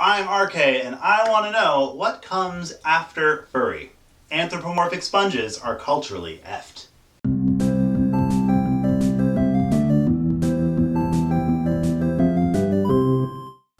I'm RK, and I want to know what comes after furry. Anthropomorphic sponges are culturally effed.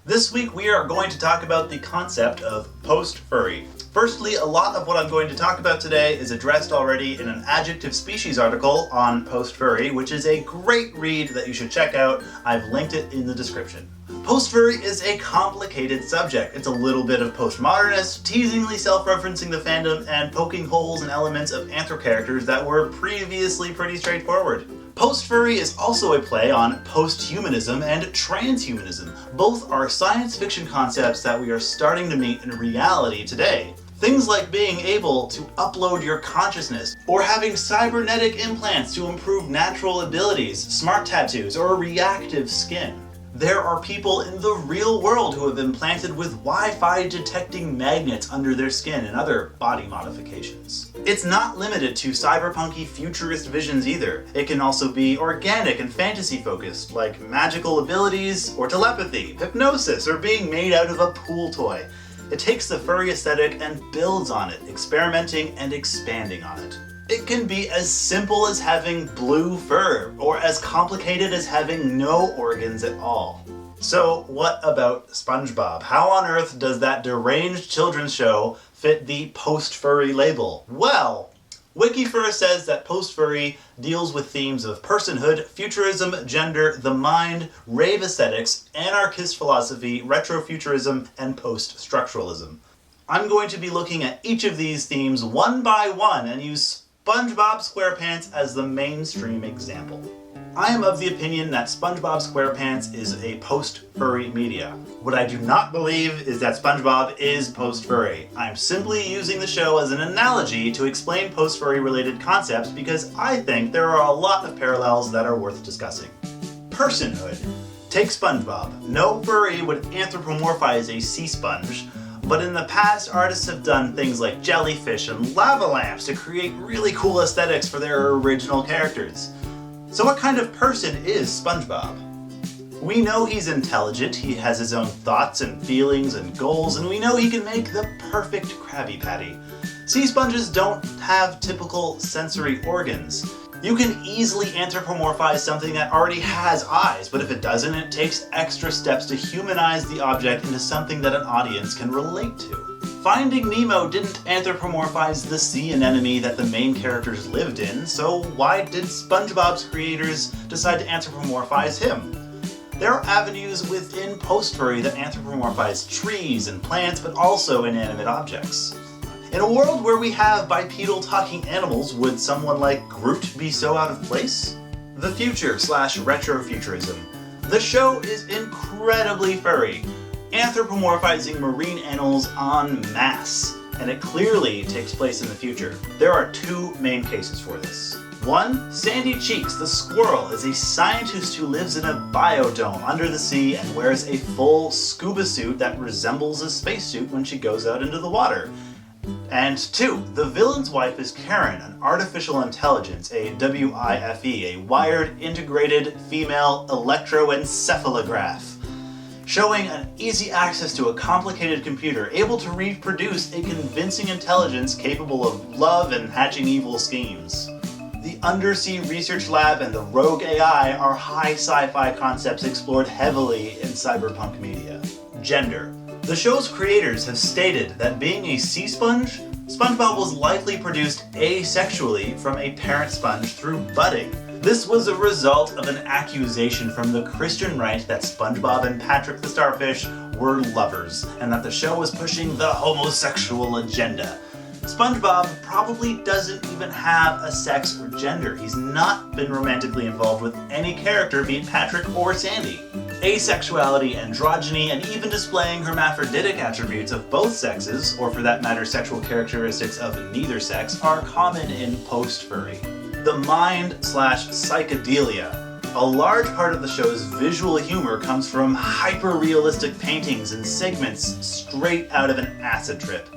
This week we are going to talk about the concept of post-furry. Firstly, a lot of what I'm going to talk about today is addressed already in an adjective species article on post-furry, which is a great read that you should check out. I've linked it in the description. Post-furry is a complicated subject. It's a little bit of postmodernist, teasingly self-referencing the fandom, and poking holes in elements of anthro characters that were previously pretty straightforward. Post-furry is also a play on post-humanism and transhumanism. Both are science fiction concepts that we are starting to meet in reality today. Things like being able to upload your consciousness, or having cybernetic implants to improve natural abilities, smart tattoos, or reactive skin. There are people in the real world who have implanted with Wi-Fi detecting magnets under their skin and other body modifications. It's not limited to cyberpunky futurist visions either. It can also be organic and fantasy focused, like magical abilities or telepathy, hypnosis, or being made out of a pool toy. It takes the furry aesthetic and builds on it, experimenting and expanding on it. It can be as simple as having blue fur, or as complicated as having no organs at all. So what about SpongeBob? How on earth does that deranged children's show fit the post-furry label? Well, WikiFur says that post-furry deals with themes of personhood, futurism, gender, the mind, rave aesthetics, anarchist philosophy, retrofuturism, and post-structuralism. I'm going to be looking at each of these themes one by one and use Spongebob Squarepants as the mainstream example. I am of the opinion that Spongebob Squarepants is a post-furry media. What I do not believe is that SpongeBob is post-furry. I'm simply using the show as an analogy to explain post-furry related concepts because I think there are a lot of parallels that are worth discussing. Personhood. Take SpongeBob. No furry would anthropomorphize a sea sponge, but in the past, artists have done things like jellyfish and lava lamps to create really cool aesthetics for their original characters. So what kind of person is SpongeBob? We know he's intelligent, he has his own thoughts and feelings and goals, and we know he can make the perfect Krabby Patty. Sea sponges don't have typical sensory organs. You can easily anthropomorphize something that already has eyes, but if it doesn't, it takes extra steps to humanize the object into something that an audience can relate to. Finding Nemo didn't anthropomorphize the sea anemone that the main characters lived in, so why did SpongeBob's creators decide to anthropomorphize him? There are avenues within post-furry that anthropomorphize trees and plants, but also inanimate objects. In a world where we have bipedal talking animals, would someone like Groot be so out of place? The future/retrofuturism. The show is incredibly furry, anthropomorphizing marine animals en masse, and it clearly takes place in the future. There are two main cases for this. One, Sandy Cheeks, the squirrel, is a scientist who lives in a biodome under the sea and wears a full scuba suit that resembles a spacesuit when she goes out into the water. And two, the villain's wife is Karen, an artificial intelligence, a WIFE, a wired, integrated, female electroencephalograph, showing an easy access to a complicated computer, able to reproduce a convincing intelligence capable of love and hatching evil schemes. The Undersea Research Lab and the Rogue AI are high sci-fi concepts explored heavily in cyberpunk media. Gender. The show's creators have stated that being a sea sponge, SpongeBob was likely produced asexually from a parent sponge through budding. This was a result of an accusation from the Christian right that SpongeBob and Patrick the Starfish were lovers, and that the show was pushing the homosexual agenda. SpongeBob probably doesn't even have a sex or gender. He's not been romantically involved with any character, be it Patrick or Sandy. Asexuality, androgyny, and even displaying hermaphroditic attributes of both sexes, or for that matter sexual characteristics of neither sex, are common in post-furry. The mind/psychedelia. A large part of the show's visual humor comes from hyper-realistic paintings and segments straight out of an acid trip.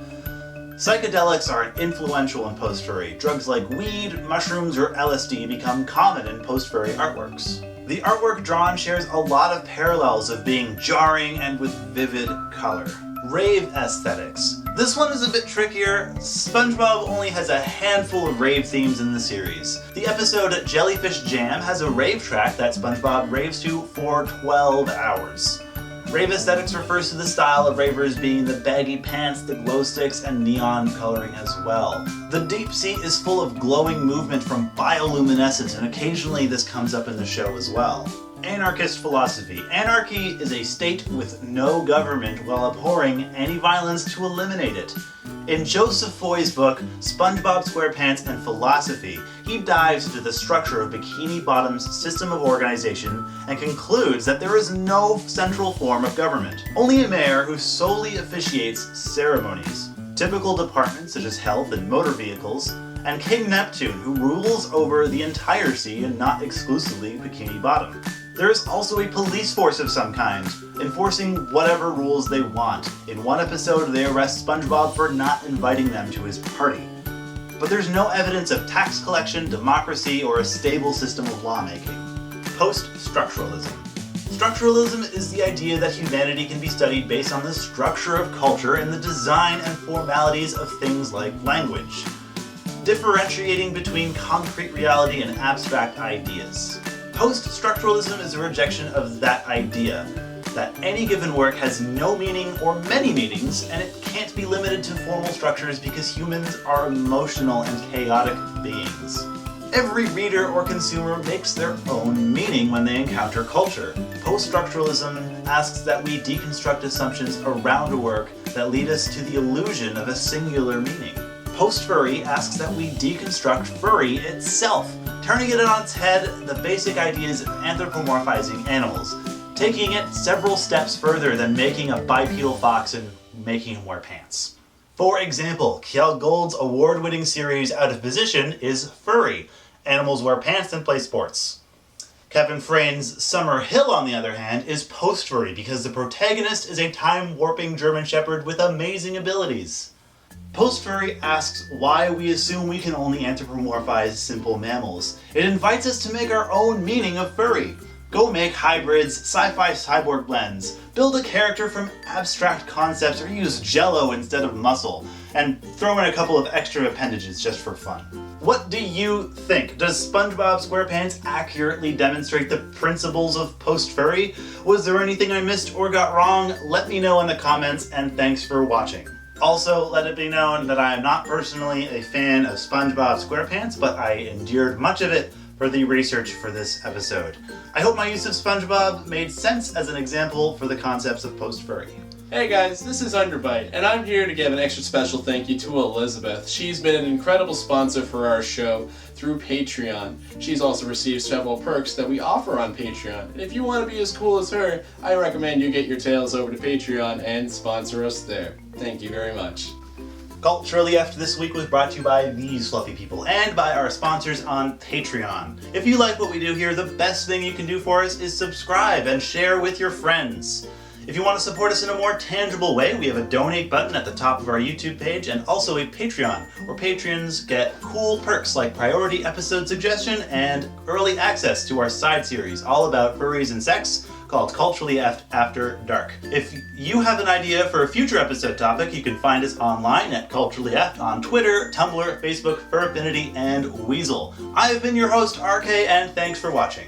Psychedelics are influential in post-furry. Drugs like weed, mushrooms, or LSD become common in post-furry artworks. The artwork drawn shares a lot of parallels of being jarring and with vivid color. Rave Aesthetics. This one is a bit trickier. SpongeBob only has a handful of rave themes in the series. The episode Jellyfish Jam has a rave track that SpongeBob raves to for 12 hours. Rave Aesthetics refers to the style of ravers being the baggy pants, the glow sticks, and neon coloring as well. The deep sea is full of glowing movement from bioluminescence, and occasionally this comes up in the show as well. Anarchist Philosophy. Anarchy is a state with no government while abhorring any violence to eliminate it. In Joseph Foy's book, Spongebob Squarepants and Philosophy, he dives into the structure of Bikini Bottom's system of organization and concludes that there is no central form of government, only a mayor who solely officiates ceremonies, typical departments such as health and motor vehicles, and King Neptune, who rules over the entire sea and not exclusively Bikini Bottom. There is also a police force of some kind, enforcing whatever rules they want. In one episode, they arrest SpongeBob for not inviting them to his party. But there's no evidence of tax collection, democracy, or a stable system of lawmaking. Post-Structuralism. Structuralism is the idea that humanity can be studied based on the structure of culture and the design and formalities of things like language, differentiating between concrete reality and abstract ideas. Post-structuralism is a rejection of that idea, that any given work has no meaning or many meanings, and it can't be limited to formal structures because humans are emotional and chaotic beings. Every reader or consumer makes their own meaning when they encounter culture. Post-structuralism asks that we deconstruct assumptions around a work that lead us to the illusion of a singular meaning. Post-Furry asks that we deconstruct furry itself, turning it on its head the basic ideas of anthropomorphizing animals, taking it several steps further than making a bipedal fox and making him wear pants. For example, Kjell Gold's award-winning series Out of Position is furry. Animals wear pants and play sports. Kevin Frayn's Summer Hill, on the other hand, is post-furry because the protagonist is a time-warping German Shepherd with amazing abilities. Post-Furry asks why we assume we can only anthropomorphize simple mammals. It invites us to make our own meaning of furry. Go make hybrids, sci-fi cyborg blends, build a character from abstract concepts, or use Jell-O instead of muscle, and throw in a couple of extra appendages just for fun. What do you think? Does SpongeBob SquarePants accurately demonstrate the principles of post-furry? Was there anything I missed or got wrong? Let me know in the comments, and thanks for watching. Also, let it be known that I am not personally a fan of SpongeBob SquarePants, but I endured much of it for the research for this episode. I hope my use of SpongeBob made sense as an example for the concepts of post-furry. Hey guys, this is Underbite, and I'm here to give an extra special thank you to Elizabeth. She's been an incredible sponsor for our show through Patreon. She's also received several perks that we offer on Patreon. And if you want to be as cool as her, I recommend you get your tails over to Patreon and sponsor us there. Thank you very much. Culturally Effed this week was brought to you by these fluffy people and by our sponsors on Patreon. If you like what we do here, the best thing you can do for us is subscribe and share with your friends. If you want to support us in a more tangible way, we have a donate button at the top of our YouTube page and also a Patreon, where patrons get cool perks like priority episode suggestion and early access to our side series all about furries and sex called Culturally Effed After Dark. If you have an idea for a future episode topic, you can find us online at Culturally Effed on Twitter, Tumblr, Facebook, Furfinity, and Weasel. I've been your host, RK, and thanks for watching.